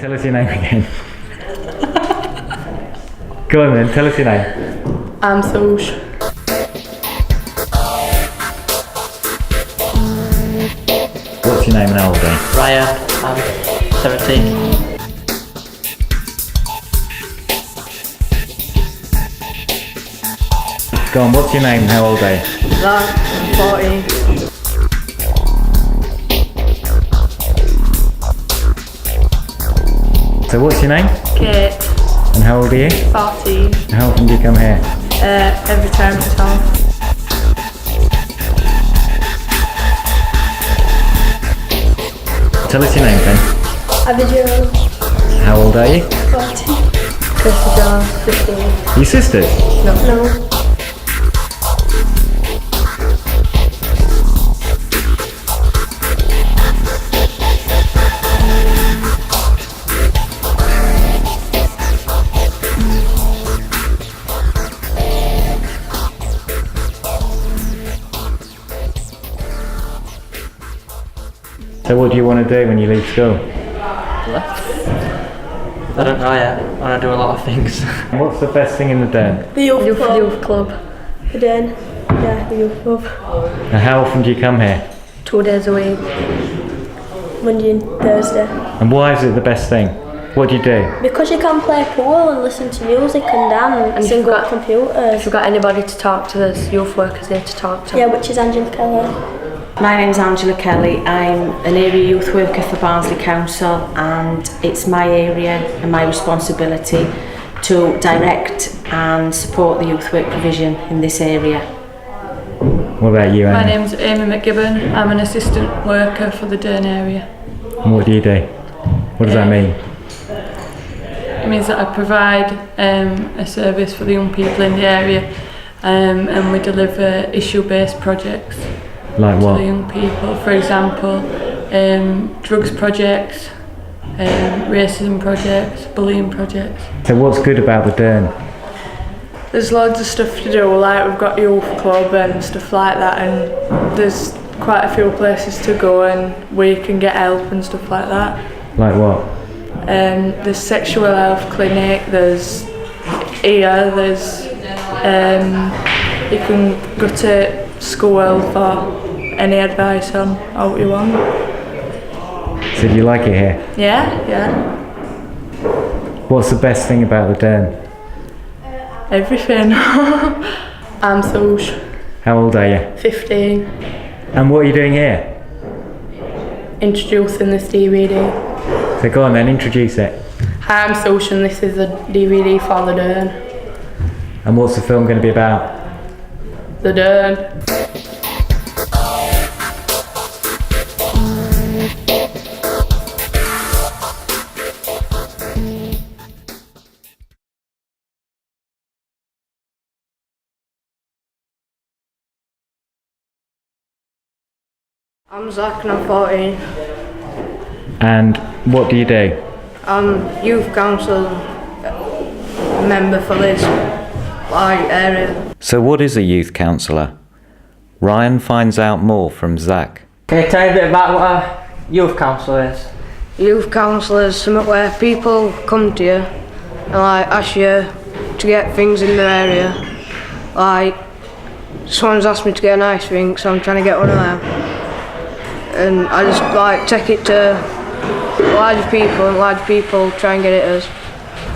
Tell us your name again. Go on then, tell us your name. I'm Soch. What's your name and how old are you? Raya, I'm 17. Go on, what's your name and how old are you? Zach, 14. So what's your name? Kate, And how old are you? 14. And how often do you come here? Every time it's home. Tell us your name then. Abigail, How old are you? 14. Christopher, 15. Your sisters? No. So what do you want to do when you leave school? I don't know yet. I want to do a lot of things. And what's the best thing in the den? The youth club. Youth club. The den. Yeah, the youth club. And how often do you come here? 2 days a week. Monday and Thursday. And why is it the best thing? What do you do? Because you can play pool and listen to music and dance And if and you've go got- on computers. If you've got anybody to talk to, there's youth workers here to talk to. Yeah, which is Angela Keller. My name's Angela Kelly. I'm an area youth worker for Barnsley Council, and it's my area and my responsibility to direct and support the youth work provision in this area. What about you, My Annie? name's Amy McGibbon. I'm an assistant worker for the Dearne area. And what do you do? What does that mean? It means that I provide a service for the young people in the area, and we deliver issue-based projects Like to what? the young people. For example, drugs projects, racism projects, bullying projects. So what's good about the den? There's loads of stuff to do, like we've got youth club and stuff like that, and there's quite a few places to go and where you can get help and stuff like that. Like what? There's sexual health clinic, there's there's you can go to school for any advice on how you want. So do you like it here? Yeah, What's the best thing about the den? everything. I'm Soch, How old are you? 15, And what are you doing here? introducing this DVD. So go on then, introduce it. Hi, I'm Soch and this is the DVD for the Dearne. And what's the film going to be about? The Dearne. I'm Zach and I'm 14. And what do you do? I'm youth council member for this area. So what is a youth counsellor? Ryan finds out more from Zach. Can you tell me a bit about what a youth council is? Youth council is something where people come to you and like ask you to get things in their area. Like someone's asked me to get an ice rink, so I'm trying to get one of them. And I just like take it to large people and large people try and get it as.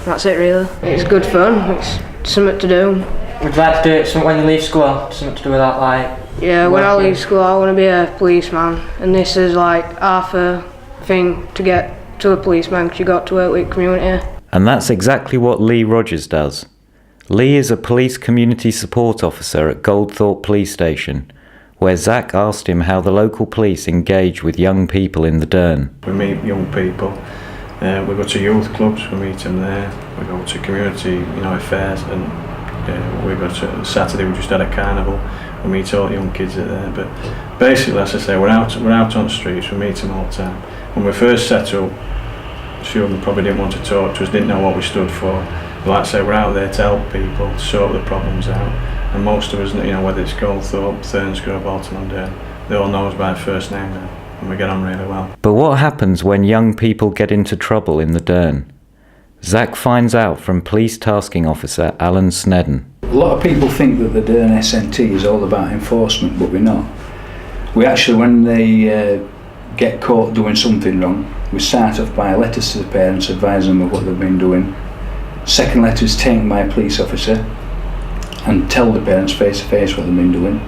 That's it really. It's good fun, it's something to do. Would you like to do it when you leave school? Something to do with that, like... Yeah, when I working? leave school I want to be a policeman, and this is like half a thing to get to a policeman because you got to work with community. And that's exactly what Lee Rogers does. Lee is a police community support officer at Goldthorpe Police Station, where Zach asked him how the local police engage with young people in the Dearne. We meet young people, we go to youth clubs, we meet them there, we go to community affairs, and we go to Saturday we just had a carnival, we meet all the young kids there. But basically, as I say, we're out on the streets, we meet them all the time. When we first set up, a few of them probably didn't want to talk to us, didn't know what we stood for. But like I say, we're out there to help people, sort the problems out. And most of us, whether it's Goldthorpe, Thurnsgrove, Bolton-on-Dearne, they all know us by first name now. and we get on really well. But what happens when young people get into trouble in the Dearn? Zach finds out from Police Tasking Officer Alan Snedden. A lot of people think that the Dearn SNT is all about enforcement, but we're not. We actually, when they get caught doing something wrong, we start off by letters to the parents advising them of what they've been doing. Second letter is taken by a police officer and tell the parents face to face what they've been doing.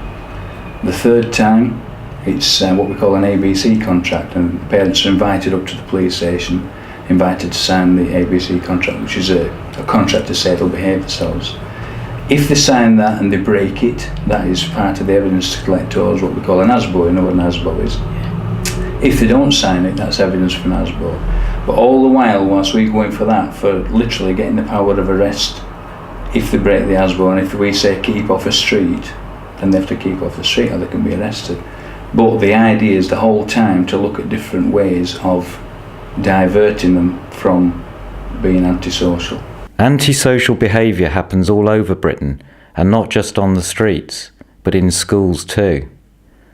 The third time, it's what we call an ABC contract, and the parents are invited up to the police station, invited to sign the ABC contract, which is a contract to say they'll behave themselves. If they sign that and they break it, that is part of the evidence to collect towards what we call an ASBO. You know what an ASBO is? If they don't sign it, that's evidence for an ASBO. But all the whilst we go in for that, for literally getting the power of arrest, if they break the ASBO, and if we say keep off a street, then they have to keep off the street or they can be arrested. But the idea is the whole time to look at different ways of diverting them from being antisocial. Antisocial behaviour happens all over Britain, and not just on the streets, but in schools too.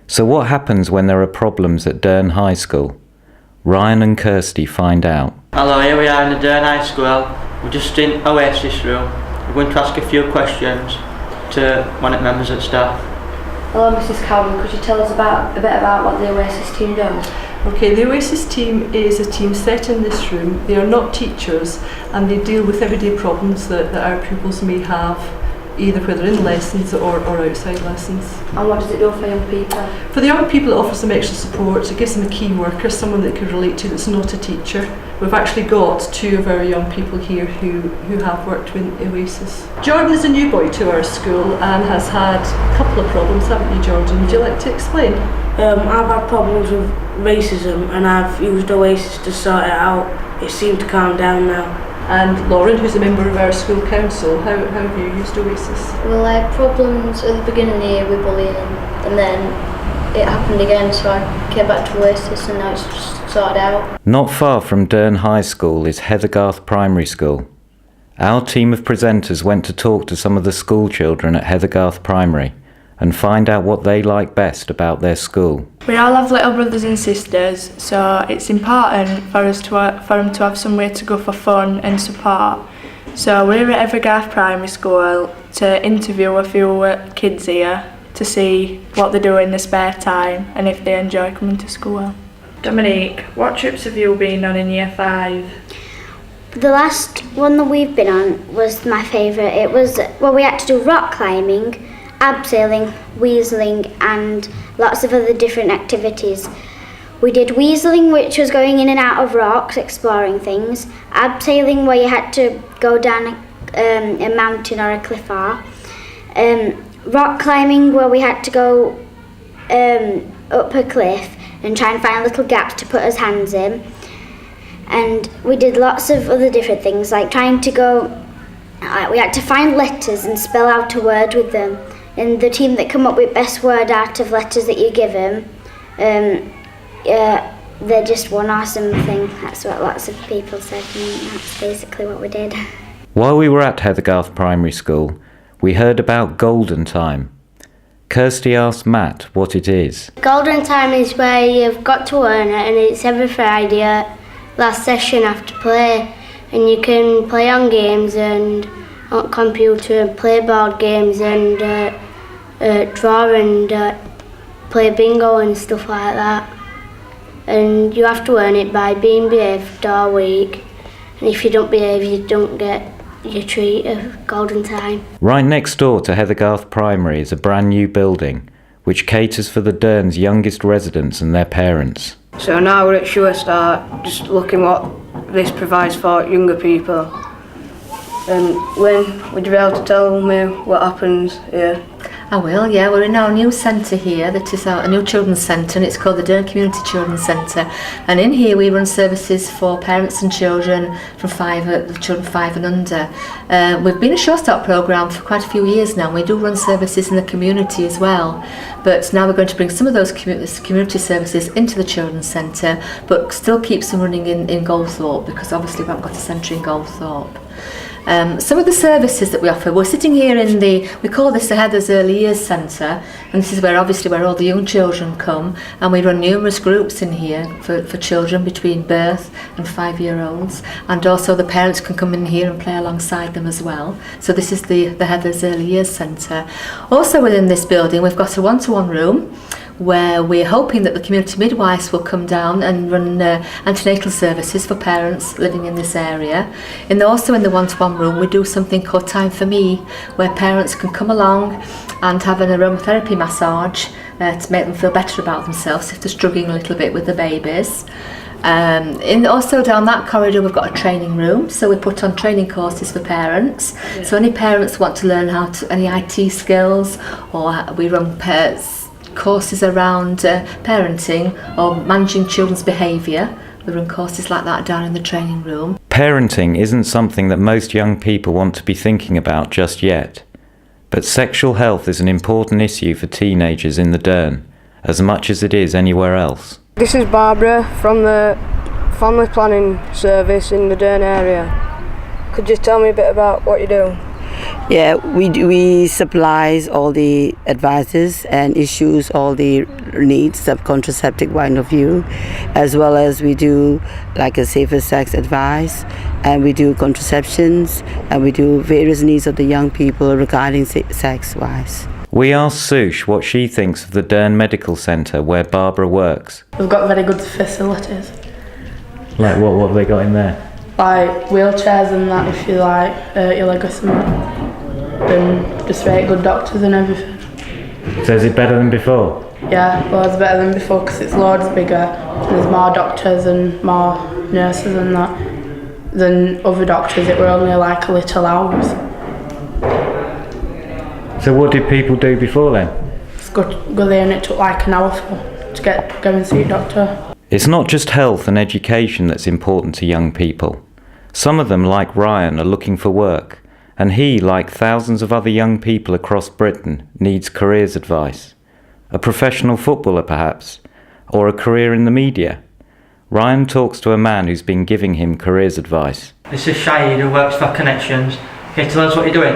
So what happens when there are problems at Dearn High School? Ryan and Kirsty find out. Hello, here we are in the Dearn High School. We're just in Oasis room. We're going to ask a few questions to one of the members of staff. Hello, Mrs. Cowden. Could you tell us a bit about what the Oasis team does? Okay, the Oasis team is a team set in this room. They are not teachers, and they deal with everyday problems that our pupils may have, either whether in lessons or outside lessons. And what does it do for young people? For the young people, it offers them extra support. It gives them a key worker, someone they can relate to that's not a teacher. We've actually got 2 of our young people here who have worked with Oasis. Jordan is a new boy to our school and has had a couple of problems, haven't you, Jordan? Would you like to explain? I've had problems with racism and I've used Oasis to sort it out. It seemed to calm down now. And Lauren, who's a member of our school council, how have you used Oasis? Well, I had problems at the beginning of the year with bullying, and then it happened again, so I came back to Oasis and now it's just sorted out. Not far from Dearn High School is Heathergarth Primary School. Our team of presenters went to talk to some of the school children at Heathergarth Primary and find out what they like best about their school. We all have little brothers and sisters, so it's important for them to have somewhere to go for fun and support. So we're at Heathergarth Primary School to interview a few kids here to see what they do in their spare time and if they enjoy coming to school. Dominique, what trips have you been on in Year 5? The last one that we've been on was my favourite. It was, we had to do rock climbing, abseiling, weaseling and lots of other different activities. We did weaseling, which was going in and out of rocks, exploring things. Abseiling, where you had to go down a mountain or a cliff or. Rock climbing, where we had to go up a cliff and try and find little gaps to put our hands in. And we did lots of other different things, like trying to go, we had to find letters and spell out a word with them. And the team that come up with best word out of letters that you give them, they're just one awesome thing. That's what lots of people said, and that's basically what we did. While we were at Heathergarth Primary School, we heard about Golden Time. Kirsty asked Matt what it is. Golden Time is where you've got to earn it, and it's every Friday, last session after play, and you can play on games and on computer and play board games and draw and play bingo and stuff like that. And you have to earn it by being behaved all week, and if you don't behave you don't get your treat of Golden Time. Right next door to Heathergarth Primary is a brand new building which caters for the Dearn's youngest residents and their parents. So now we're at Sure Start, just looking what this provides for younger people. And Lynn, would you be able to tell me what happens here? I will, yeah. We're in our new centre here, that is a new children's centre, and it's called the Dearn Community Children's Centre. And in here we run services for parents and children from 5 and under. We've been a Sure Start programme for quite a few years now. We do run services in the community as well, but now we're going to bring some of those community services into the children's centre, but still keep some running in Goldthorpe, because obviously we haven't got a centre in Goldthorpe. Some of the services that we offer, we're sitting here in we call this the Heathers Early Years Centre, and this is where all the young children come, and we run numerous groups in here for children between birth and 5-year-olds, and also the parents can come in here and play alongside them as well. So this is the Heathers Early Years Centre. Also within this building we've got a one-to-one room where we're hoping that the community midwives will come down and run antenatal services for parents living in this area. And also in the one-to-one room we do something called Time for Me, where parents can come along and have an aromatherapy massage to make them feel better about themselves if they're struggling a little bit with the babies. Also down that corridor we've got a training room, so we put on training courses for parents. Yeah. So any parents want to learn any IT skills, or we run courses around parenting or managing children's behaviour. We run courses like that down in the training room. Parenting isn't something that most young people want to be thinking about just yet, but sexual health is an important issue for teenagers in the Dearne, as much as it is anywhere else. This is Barbara from the Family Planning Service in the Dearne area. Could you tell me a bit about what you do? Yeah, we supplies all the advices and issues all the needs of contraceptive point of view, as well as we do like a safer sex advice, and we do contraceptions, and we do various needs of the young people regarding sex wise. We asked Sush what she thinks of the Dearne Medical Centre where Barbara works. We've got very good facilities. Like what have they got in there? Like wheelchairs and that, if you like your leg or something. And just very good doctors and everything. So is it better than before? Yeah, loads better than before because it's loads bigger. And there's more doctors and more nurses and that than other doctors. It were only like a little hours. So what did people do before then? Just go there, and it took like an hour to go and see a doctor. It's not just health and education that's important to young people. Some of them, like Ryan, are looking for work, and he, like thousands of other young people across Britain, needs careers advice. A professional footballer perhaps, or a career in the media. Ryan talks to a man who's been giving him careers advice. This is Shahid, who works for Connections. Can you tell us what you're doing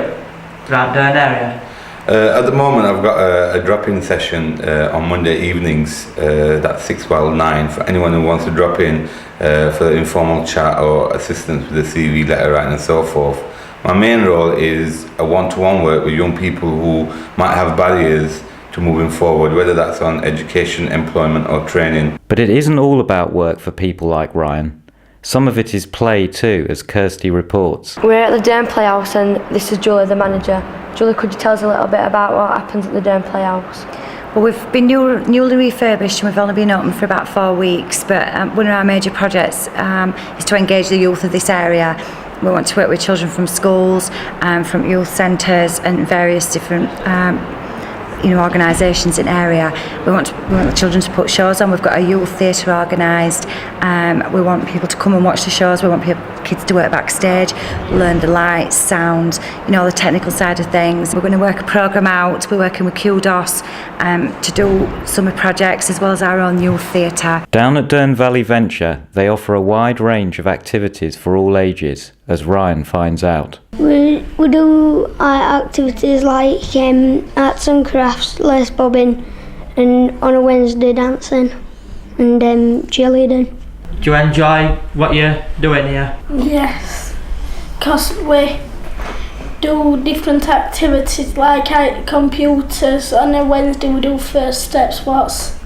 throughout Dearne area? At the moment I've got a drop-in session on Monday evenings, that's 6 till 9, for anyone who wants to drop in for informal chat or assistance with the CV, letter writing and so forth. My main role is a one-to-one work with young people who might have barriers to moving forward, whether that's on education, employment or training. But it isn't all about work for people like Ryan. Some of it is play too, as Kirsty reports. We're at the Dearne Playhouse and this is Julie, the manager. Julie, could you tell us a little bit about what happens at the Dearne Playhouse? Well, we've been newly refurbished and we've only been open for about 4 weeks, but one of our major projects is to engage the youth of this area. We want to work with children from schools, from youth centres and various different organisations in area. We want the children to put shows on. We've got a youth theatre organised. We want people to come and watch the shows. We want kids to work backstage, learn the lights, sound, the technical side of things. We're going to work a programme out. We're working with QDOS to do summer projects as well as our own youth theatre. Down at Dearne Valley Venture, they offer a wide range of activities for all ages, as Ryan finds out. We do activities like arts and crafts, lace bobbing, and on a Wednesday dancing and cheerleading. Do you enjoy what you're doing here? Yes, because we do different activities like computers. On a Wednesday we do first steps, what's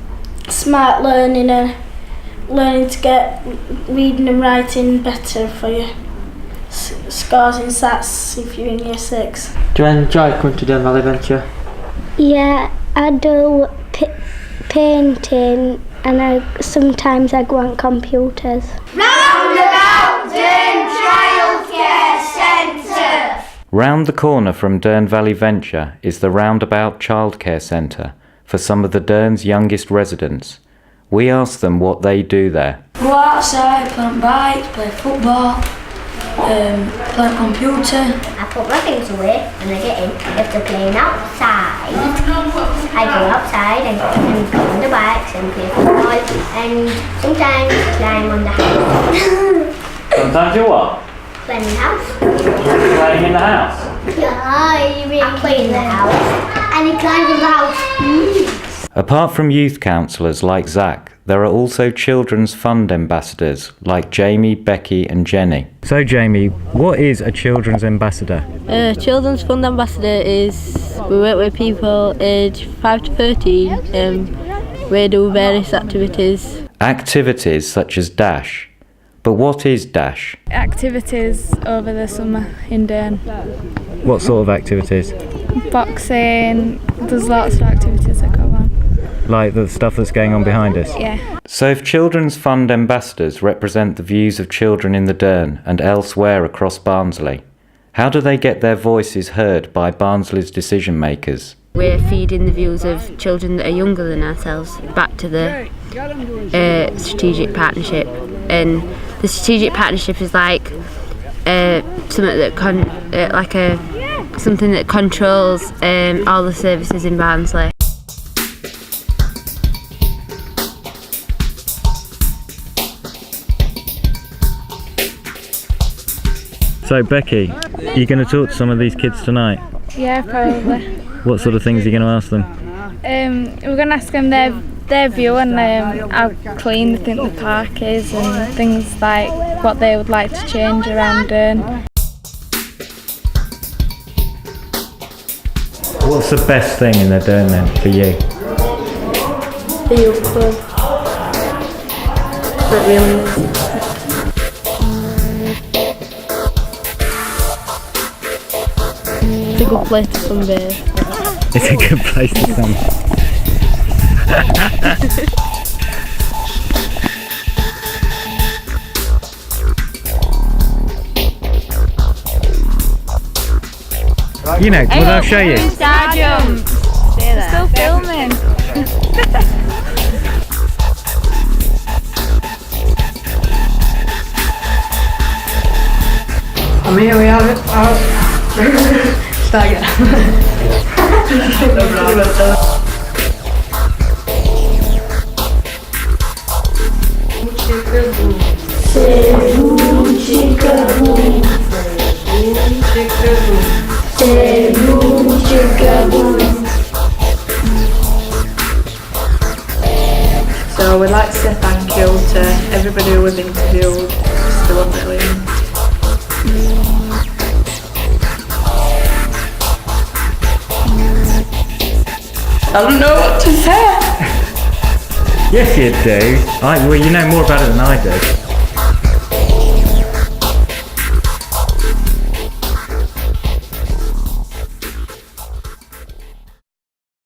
smart learning and learning to get reading and writing better for you. Scores in SATs if you're in year 6. Do you enjoy coming to Dearne Valley Venture? Yeah, I do painting and sometimes I go on computers. Roundabout Dearne Childcare Centre. Round the corner from Dearne Valley Venture is the Roundabout Childcare Centre for some of the Dearne's youngest residents. We asked them what they do there. Go outside, play on bikes, play football. Play a computer. I put my things away when I get in. If they're playing outside, I go outside and go on the bikes and play football and sometimes climb on the house. Sometimes you what? Playing in the house. Playing in the house? I play in the house. And he climbs in the house. Apart from youth counsellors like Zach, there are also children's fund ambassadors like Jamie, Becky and Jenny. So Jamie, what is a children's ambassador? Children's Fund Ambassador is, we work with people aged 5 to 13. We do various activities. Activities such as Dash. But what is Dash? Activities over the summer in Dearne. What sort of activities? Boxing, there's lots of activities that go on. Like the stuff that's going on behind us? Yeah. So if Children's Fund ambassadors represent the views of children in the Dearne and elsewhere across Barnsley, how do they get their voices heard by Barnsley's decision makers? We're feeding the views of children that are younger than ourselves back to the strategic partnership, and the strategic partnership is like something that something that controls all the services in Barnsley. So Becky, are you going to talk to some of these kids tonight? Yeah, probably. What sort of things are you going to ask them? We're going to ask them their view on how clean they think the park is and things like what they would like to change around Dearne. What's the best thing in the Dearne then for you? The youth club. That really is. It's a good place to sunbathe. It's a good place to sunbathe. You know, well, I'll show you. Star jump. Stay there. Still filming. And here we have it. Start again. So we'd like to say thank you to everybody who we've interviewed. Still on the way. I don't know what to say. Yes, you do. Well, you know more about it than I do.